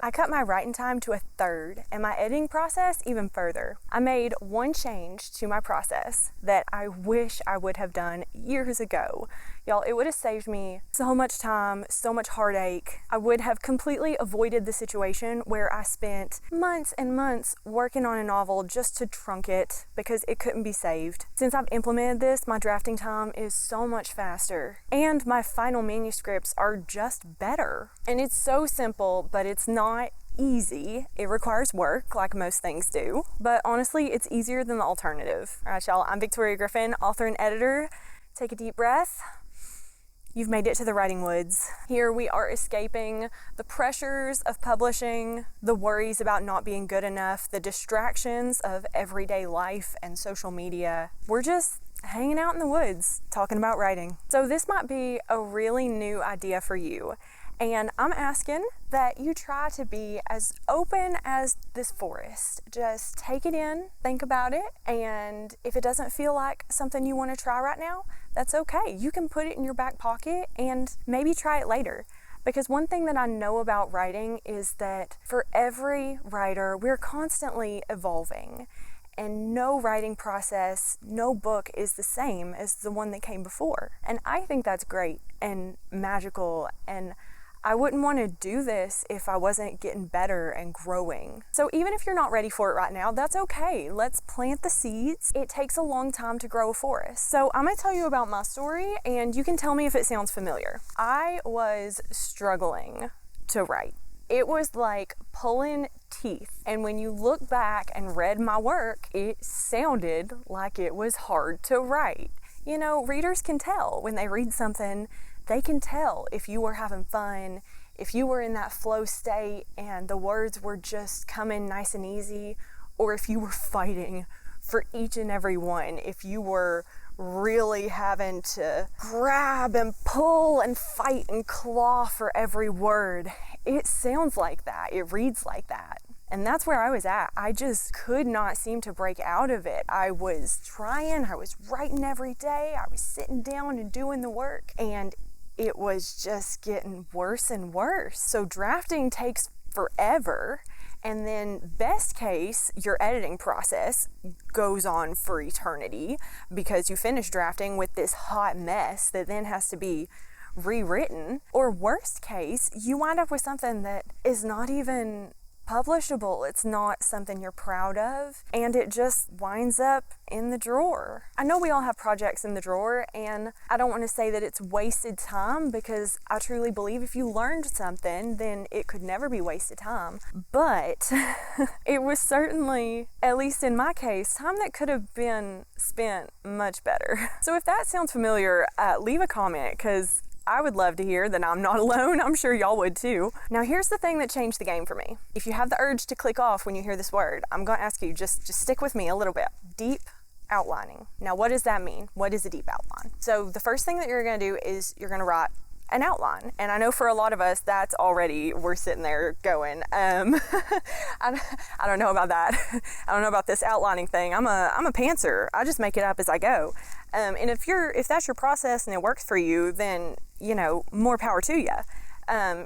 I cut my writing time to 1/3 and my editing process even further. I made one change to my process that I wish I would have done years ago. Y'all, it would have saved me so much time, so much heartache. I would have completely avoided the situation where I spent months and months working on a novel just to trunk it because it couldn't be saved. Since I've implemented this, my drafting time is so much faster and my final manuscripts are just better. And it's so simple, but it's not easy. It requires work, like most things do, but honestly, it's easier than the alternative. All right, y'all, I'm Victoria Griffin, author and editor. Take a deep breath. You've made it to the writing woods. Here we are escaping the pressures of publishing, the worries about not being good enough, the distractions of everyday life and social media. We're just hanging out in the woods, talking about writing. So this might be a really new idea for you. And I'm asking that you try to be as open as this forest. Just take it in, think about it, and if it doesn't feel like something you want to try right now, that's okay. You can put it in your back pocket and maybe try it later. Because one thing that I know about writing is that for every writer, we're constantly evolving. And no writing process, no book is the same as the one that came before. And I think that's great and magical, and I wouldn't want to do this if I wasn't getting better and growing. So even if you're not ready for it right now, that's okay. Let's plant the seeds. It takes a long time to grow a forest. So I'm going to tell you about my story and you can tell me if it sounds familiar. I was struggling to write. It was like pulling teeth. And when you look back and read my work, it sounded like it was hard to write. You know, readers can tell when they read something. They can tell if you were having fun, if you were in that flow state and the words were just coming nice and easy, or if you were fighting for each and every one, if you were really having to grab and pull and fight and claw for every word. It sounds like that. It reads like that. And that's where I was at. I just could not seem to break out of it. I was trying, I was writing every day, I was sitting down and doing the work, and it was just getting worse and worse. So drafting takes forever, and then best case, your editing process goes on for eternity because you finish drafting with this hot mess that then has to be rewritten. Or worst case, you wind up with something that is not even publishable. It's not something you're proud of, and it just winds up in the drawer. I know we all have projects in the drawer, and I don't want to say that it's wasted time because I truly believe if you learned something, then it could never be wasted time. But it was certainly, at least in my case, time that could have been spent much better. So if that sounds familiar, leave a comment because I would love to hear that I'm not alone. I'm sure y'all would too. Now here's the thing that changed the game for me. If you have the urge to click off when you hear this word, I'm going to ask you, just stick with me a little bit. Deep outlining. Now what does that mean? What is a deep outline? So the first thing that you're going to do is you're going to write an outline. And I know for a lot of us, that's already, we're sitting there going, I don't know about that. I don't know about this outlining thing. I'm a pantser. I just make it up as I go. And if that's your process and it works for you, then, you know, more power to you.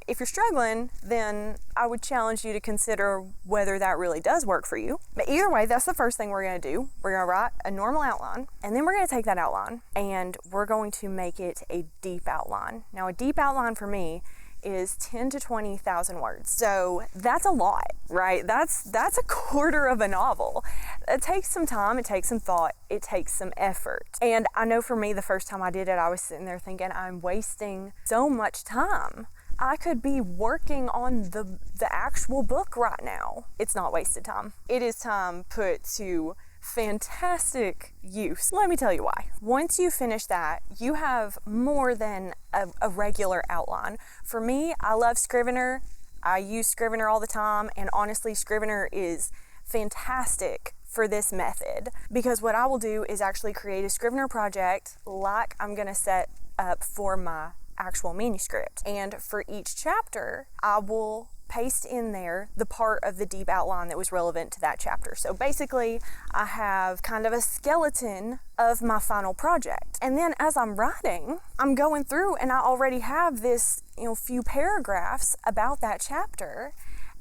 If you're struggling, then I would challenge you to consider whether that really does work for you. But either way, that's the first thing we're going to do. We're going to write a normal outline, and then we're going to take that outline and we're going to make it a deep outline. Now, a deep outline for me is 10 to 20,000 words. So that's a lot, right? That's a quarter of a novel. It takes some time, it takes some thought, it takes some effort. And I know for me, the first time I did it, I was sitting there thinking, I'm wasting so much time. I could be working on the actual book right now. It's not wasted time. It is time put to fantastic use. Let me tell you why. Once you finish that, you have more than a regular outline. For me, I love Scrivener. I use Scrivener all the time, and honestly, Scrivener is fantastic for this method because what I will do is actually create a Scrivener project like I'm gonna set up for my actual manuscript. And for each chapter, I will paste in there the part of the deep outline that was relevant to that chapter. So basically, I have kind of a skeleton of my final project. And then as I'm writing, I'm going through and I already have this, few paragraphs about that chapter.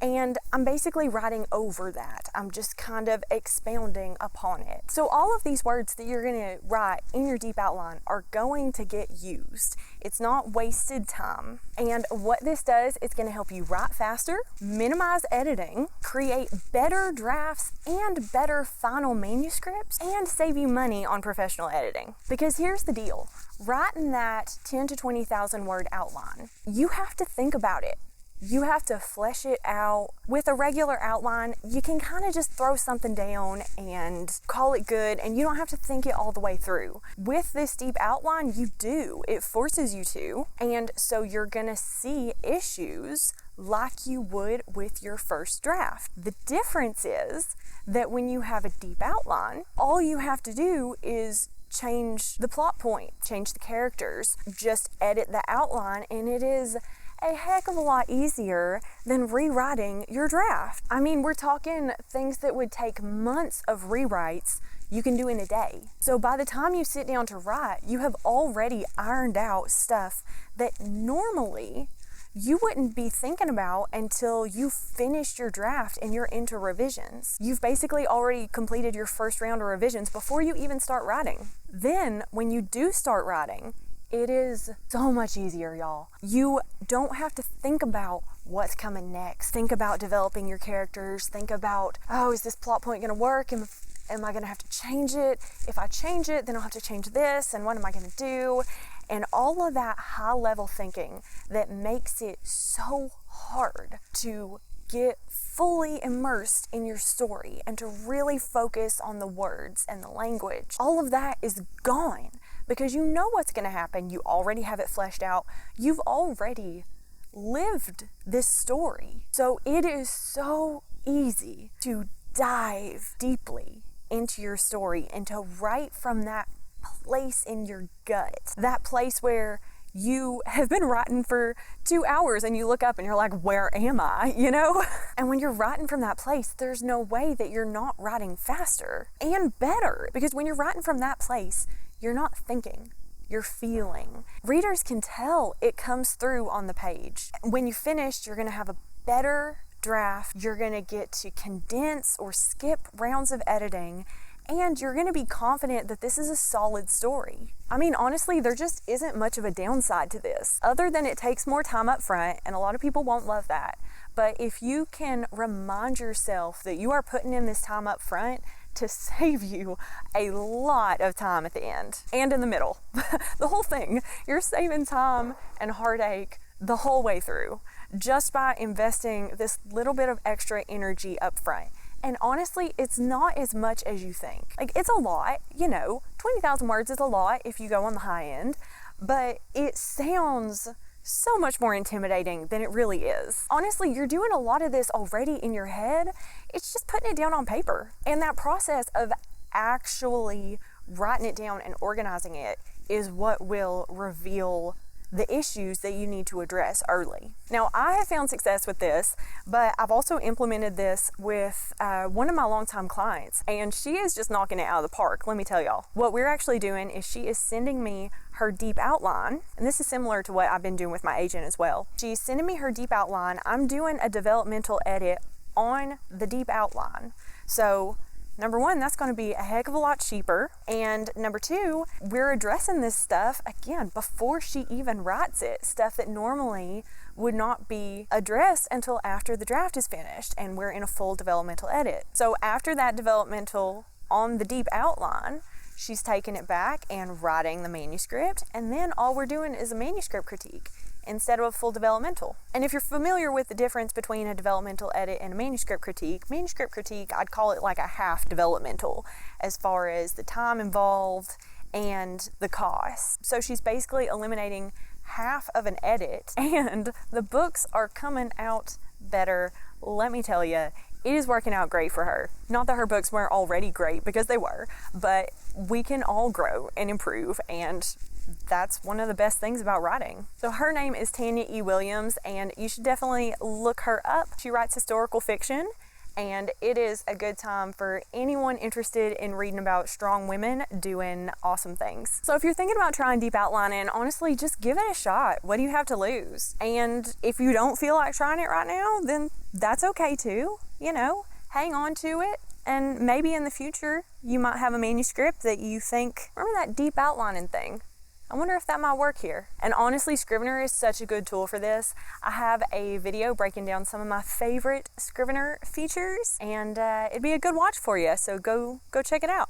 and I'm basically writing over that. I'm just kind of expounding upon it. So all of these words that you're gonna write in your deep outline are going to get used. It's not wasted time. And what this does, it's gonna help you write faster, minimize editing, create better drafts and better final manuscripts, and save you money on professional editing. Because here's the deal, writing that 10 to 20,000 word outline, you have to think about it. You have to flesh it out. With a regular outline, you can kind of just throw something down and call it good, and you don't have to think it all the way through. With this deep outline, you do. It forces you to, and so you're gonna see issues like you would with your first draft. The difference is that when you have a deep outline, all you have to do is change the plot point, change the characters, just edit the outline, and it is a heck of a lot easier than rewriting your draft. I mean, we're talking things that would take months of rewrites you can do in a day. So by the time you sit down to write, you have already ironed out stuff that normally you wouldn't be thinking about until you finished your draft and you're into revisions. You've basically already completed your first round of revisions before you even start writing. Then, when you do start writing, it is so much easier, y'all. You don't have to think about what's coming next. Think about developing your characters. Think about, oh, is this plot point gonna work? Am I gonna have to change it? If I change it, then I'll have to change this, and what am I gonna do? And all of that high-level thinking that makes it so hard to get fully immersed in your story and to really focus on the words and the language. All of that is gone because you know what's going to happen. You already have it fleshed out. You've already lived this story. So it is so easy to dive deeply into your story and to write from that place in your gut, that place where you have been writing for 2 hours and you look up and you're like, where am I, you know? And when you're writing from that place, there's no way that you're not writing faster and better, because when you're writing from that place, you're not thinking, you're feeling. Readers can tell it comes through on the page. When you finish, you're gonna have a better draft, you're gonna get to condense or skip rounds of editing, and you're going to be confident that this is a solid story. I mean, honestly, there just isn't much of a downside to this, other than it takes more time up front, and a lot of people won't love that. But if you can remind yourself that you are putting in this time up front to save you a lot of time at the end and in the middle, the whole thing, you're saving time and heartache the whole way through just by investing this little bit of extra energy up front. And honestly, it's not as much as you think. Like, it's a lot, 20,000 words is a lot if you go on the high end, but it sounds so much more intimidating than it really is. Honestly, you're doing a lot of this already in your head. It's just putting it down on paper. And that process of actually writing it down and organizing it is what will reveal the issues that you need to address early. Now, I have found success with this, but I've also implemented this with one of my longtime clients, and she is just knocking it out of the park, let me tell y'all. What we're actually doing is she is sending me her deep outline, and this is similar to what I've been doing with my agent as well. She's sending me her deep outline. I'm doing a developmental edit on the deep outline. So, number one, that's going to be a heck of a lot cheaper. And number two, we're addressing this stuff, again, before she even writes it. Stuff that normally would not be addressed until after the draft is finished and we're in a full developmental edit. So after that developmental on the deep outline, she's taking it back and writing the manuscript. And then all we're doing is a manuscript critique instead of a full developmental. And if you're familiar with the difference between a developmental edit and a manuscript critique, I'd call it like a half developmental as far as the time involved and the cost. So she's basically eliminating half of an edit, and the books are coming out better. Let me tell you, it is working out great for her. Not that her books weren't already great, because they were, but we can all grow and improve, and that's one of the best things about writing. So her name is Tanya E. Williams, and you should definitely look her up. She writes historical fiction, and it is a good time for anyone interested in reading about strong women doing awesome things. So if you're thinking about trying deep outlining, honestly, just give it a shot. What do you have to lose? And if you don't feel like trying it right now, then that's okay too. You know, hang on to it, and maybe in the future you might have a manuscript that you think, remember that deep outlining thing? I wonder if that might work here. And honestly, Scrivener is such a good tool for this. I have a video breaking down some of my favorite Scrivener features, and it'd be a good watch for you, so go check it out.